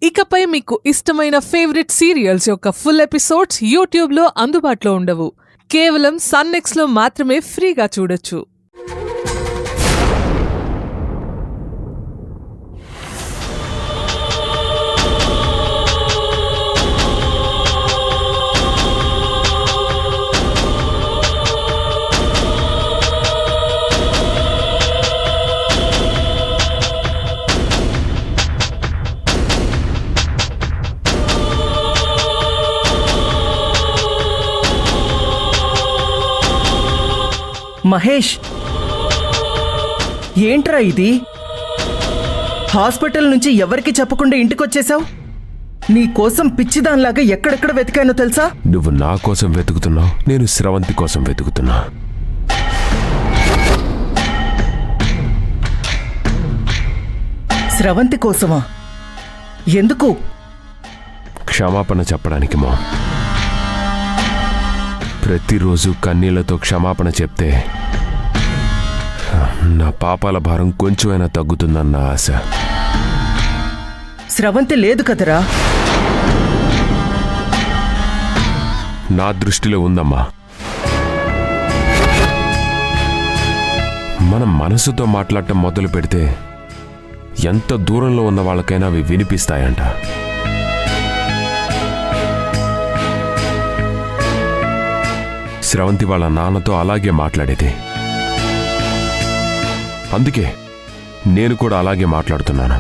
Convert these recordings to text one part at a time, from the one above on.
ఇకపై మీకు ఇష్టమైన ఫేవరెట్ సీరియల్స్ యొక్క ఫుల్ ఎపిసోడ్స్ యూట్యూబ్లో అందుబాటులో ఉండవు. కేవలం సన్నెక్స్లో మాత్రమే ఫ్రీగా చూడొచ్చు. మహేష్, ఏంట్రా ఇది? హాస్పిటల్ నుంచి ఎవరికి చెప్పకుండా ఇంటికొచ్చేసావు? నీ కోసం పిచ్చిదానిలాగా ఎక్కడెక్కడ వెతికానో తెలుసా? నువ్వు నా కోసం వెతుకుతున్నావు, నేను స్రవంతి కోసం వెతుకుతున్నా. స్రవంతి కోసమా? ఎందుకు? క్షమాపణ చెప్పడానికి మా ప్రతిరోజు కన్నీళ్లతో క్షమాపణ చెప్తే నా పాపాల భారం కొంచెమైనా తగ్గుతుందన్న ఆశ. స్రవంతి లేదు కదరా? నా దృష్టిలో ఉందమ్మా. మనం మనసుతో మాట్లాడటం మొదలు పెడితే ఎంత దూరంలో ఉన్న వాళ్ళకైనా అవి వినిపిస్తాయంట. స్రవంతి వాళ్ళ నాన్నతో అలాగే మాట్లాడేది. అందుకే నేను కూడా అలాగే మాట్లాడుతున్నాను.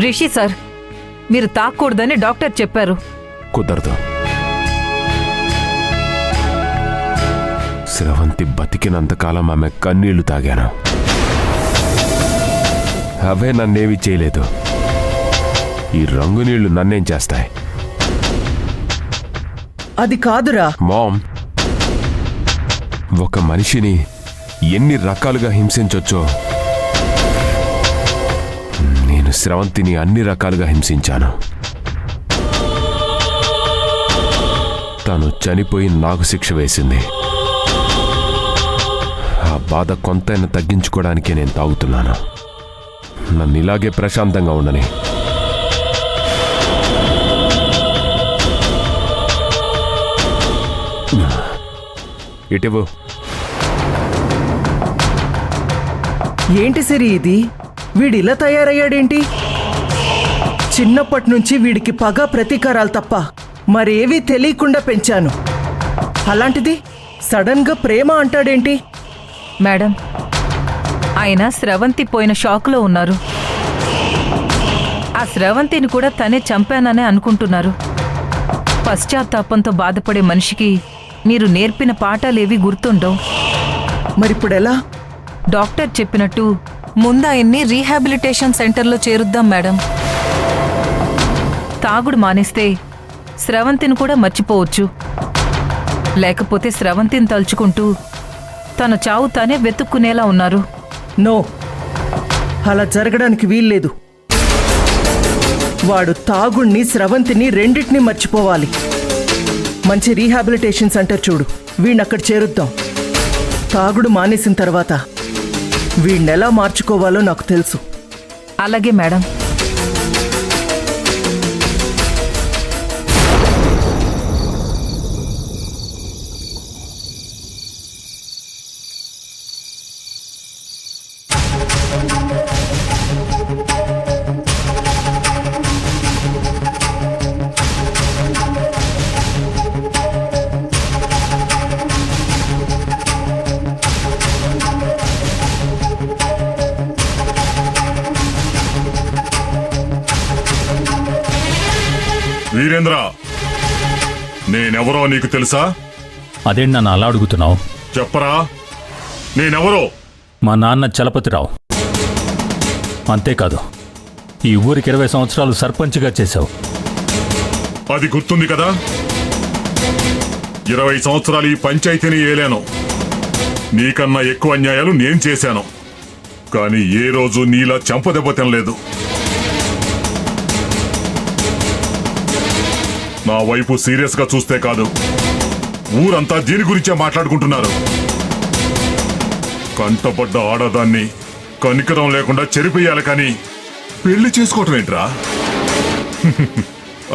రిషి సార్, మీరు తాకూడదని డాక్టర్ చెప్పారు. కుదరదు. స్రవంతి బతికినంతకాలం ఆమె కన్నీళ్లు తాగాను. అవే నన్నేమీ చేయలేదు. ఈ రంగు నీళ్లు నన్నేం చేస్తాయి? అది కాదురా మామ్, ఒక మనిషిని ఎన్ని రకాలుగా హింసించొచ్చో నేను స్రవంతిని అన్ని రకాలుగా హింసించాను. తను చనిపోయి నాకు శిక్ష వేసింది. ఆ బాధ కొంతైనా తగ్గించుకోవడానికే నేను తాగుతున్నాను. నన్ను ఇలాగే ప్రశాంతంగా ఉండని. ఇటివు. ఏంటి సిరి ఇది? వీడిలా తయారయ్యాడేంటి? చిన్నప్పటి నుంచి వీడికి పగ ప్రతీకారాలు తప్ప మరేవీ తెలియకుండా పెంచాను. అలాంటిది సడన్ గా ప్రేమ అంటాడేంటి? మేడం, ఆయన స్రవంతి పోయిన షాక్లో ఉన్నారు. ఆ స్రవంతిని కూడా తనే చంపాననే అనుకుంటున్నారు. పశ్చాత్తాపంతో బాధపడే మనిషికి మీరు నేర్పిన పాఠాలేవి గుర్తుండవు. మరిప్పుడెలా? డాక్టర్ చెప్పినట్టు ముందు ఆయన్ని రీహాబిలిటేషన్ సెంటర్లో చేరుద్దాం మేడం. తాగుడు మానేస్తే స్రవంతిని కూడా మర్చిపోవచ్చు. లేకపోతే స్రవంతిని తలుచుకుంటూ తన చావు తానే వెతుక్కునేలా ఉన్నారు. నో, అలా జరగడానికి వీల్లేదు. వాడు తాగుణ్ణి, స్రవంతిని రెండింటినీ మర్చిపోవాలి. మంచి రీహాబిలిటేషన్ సెంటర్ చూడు, వీణ్ణక్కడ చేరుద్దాం. తాగుడు మానేసిన తర్వాత వీణ్ణెలా మార్చుకోవాలో నాకు తెలుసు. అలాగే మేడం. వీరేంద్ర, నేనెవరో నీకు తెలుసా? అదేంటి నన్ను అలా అడుగుతున్నావు? చెప్పరా, నేనెవరో? మా నాన్న చలపతిరావు. అంతేకాదు, ఈ ఊరికి 20 సంవత్సరాలు సర్పంచ్గా చేశావు. అది గుర్తుంది కదా? 20 సంవత్సరాలు ఈ పంచాయతీని ఏలాను. నీకన్నా ఎక్కువ అన్యాయాలు నేను చేశాను. కానీ ఏ రోజు నీలా చెంపదెబ్బ తినలేదు. నా వైపు సీరియస్ గా చూస్తే కాదు, ఊరంతా దీని గురించే మాట్లాడుకుంటున్నారు. కంటపడ్డ ఆడదాన్ని కనికరం లేకుండా చెరిపేయాలి, కానీ పెళ్లి చేసుకోవటం ఏంట్రా?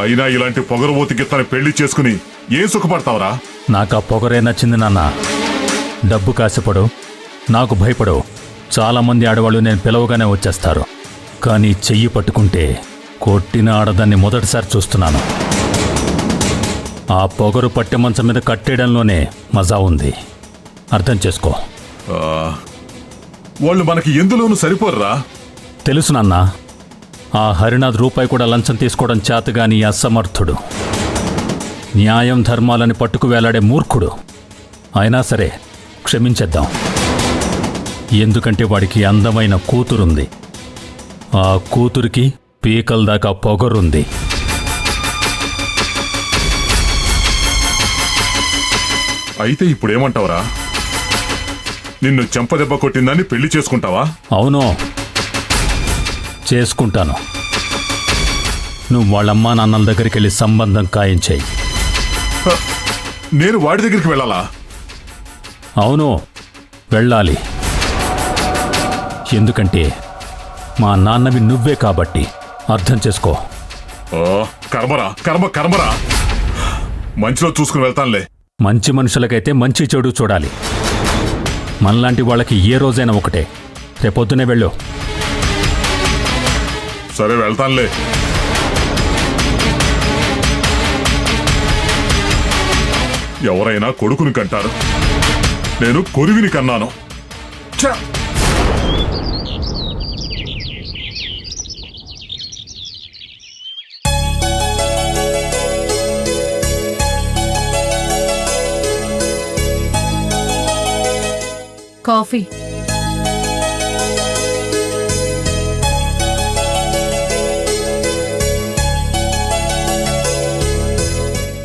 అయినా ఇలాంటి పొగరబోతికి తన పెళ్లి చేసుకుని ఏం సుఖపడతావురా? నాకు ఆ పొగరే నచ్చింది నాన్న. డబ్బు కాసిపడు, నాకు భయపడు. చాలామంది ఆడవాళ్ళు నేను పిలవగానే వచ్చేస్తారు. కానీ చెయ్యి పట్టుకుంటే కొట్టిన ఆడదాన్ని మొదటిసారి చూస్తున్నాను. ఆ పొగరు పట్టె మంచం మీద కట్టేయడంలోనే మజా ఉంది. అర్థం చేసుకో. వాళ్ళు మనకి ఎందులోనూ సరిపోర్రా. తెలుసు నాన్న. ఆ హరినాథ్ రూపాయి కూడా లంచం తీసుకోవడం చేతగాని అసమర్థుడు, న్యాయం ధర్మాలని పట్టుకు వేలాడే మూర్ఖుడు. అయినా సరే క్షమించేద్దాం. ఎందుకంటే వాడికి అందమైన కూతురుంది. ఆ కూతురికి పీకల దాకా పొగరుంది. అయితే ఇప్పుడేమంటావురా? నిన్ను చెంపదెబ్బ కొట్టిందని పెళ్లి చేసుకుంటావా? అవును, చేసుకుంటాను. నువ్వు వాళ్ళమ్మా నాన్నల దగ్గరికి వెళ్ళి సంబంధం ఖాయించేయి. నేను వాడి దగ్గరికి వెళ్ళాలా? అవును, వెళ్ళాలి. ఎందుకంటే మా నాన్నవి నువ్వే కాబట్టి. అర్థం చేసుకో. కర్మరా, కర్మరా. మంచిలో చూసుకుని వెళ్తానులే. మంచి మనుషులకైతే మంచి చెడు చూడాలి. మనలాంటి వాళ్ళకి ఏ రోజైనా ఒకటే. రేపొద్దునే వెళ్ళు. సరే వెళ్తానులే. ఎవరైనా కొడుకుని కంటారు, నేను కొరివిని కన్నాను. ఛ! కాఫీ.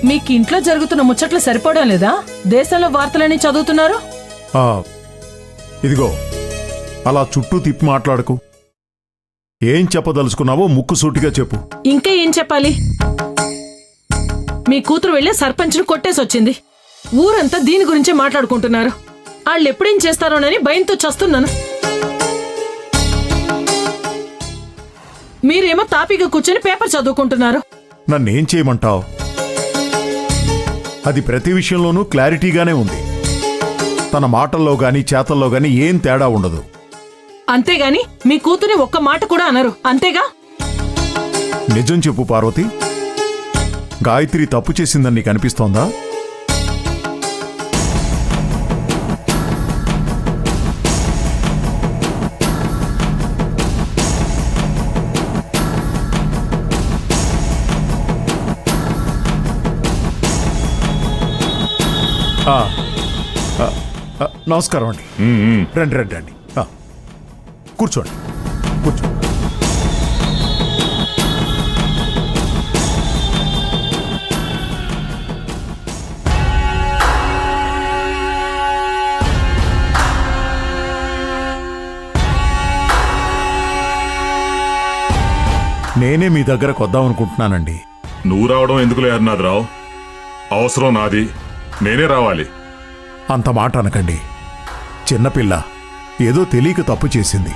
మీకు ఇంట్లో జరుగుతున్న ముచ్చట్లు సరిపోవడం లేదా? దేశంలో వార్తలని చదువుతున్నారు. ఇదిగో, అలా చుట్టూ తిప్పి మాట్లాడకు. ఏం చెప్పదలుచుకున్నావో ముక్కుసూటిగా చెప్పు. ఇంకా ఏం చెప్పాలి? మీ కూతురు వెళ్ళి సర్పంచ్ను కొట్టేసొచ్చింది. ఊరంతా దీని గురించే మాట్లాడుకుంటున్నారు. వాళ్ళు ఎప్పుడేం చేస్తారోనని భయంతో చస్తున్నాను. మీరేమో తాపీగా కూర్చొని పేపర్ చదువుకుంటున్నారు. నన్నేం చేయమంటావు? అది ప్రతి విషయంలోనూ క్లారిటీగానే ఉంది. తన మాటల్లో గాని చేతల్లో గాని ఏం తేడా ఉండదు. అంతేగాని మీ కూతురి ఒక్క మాట కూడా అనరు, అంతేగా? నిజం చెప్పు పార్వతి, గాయత్రి తప్పు చేసిందని నీకు అనిపిస్తోందా? నమస్కారం అండి. రండి రండి రండి. కూర్చోండి కూర్చోండి. నేనే మీ దగ్గరకు వద్దామనుకుంటున్నానండి. నువ్వు రావడం ఎందుకులే హరినాథరావు, అవసరం నాది, నేనే రావాలి. అంత మాట అనకండి. చిన్నపిల్ల ఏదో తెలియక తప్పు చేసింది.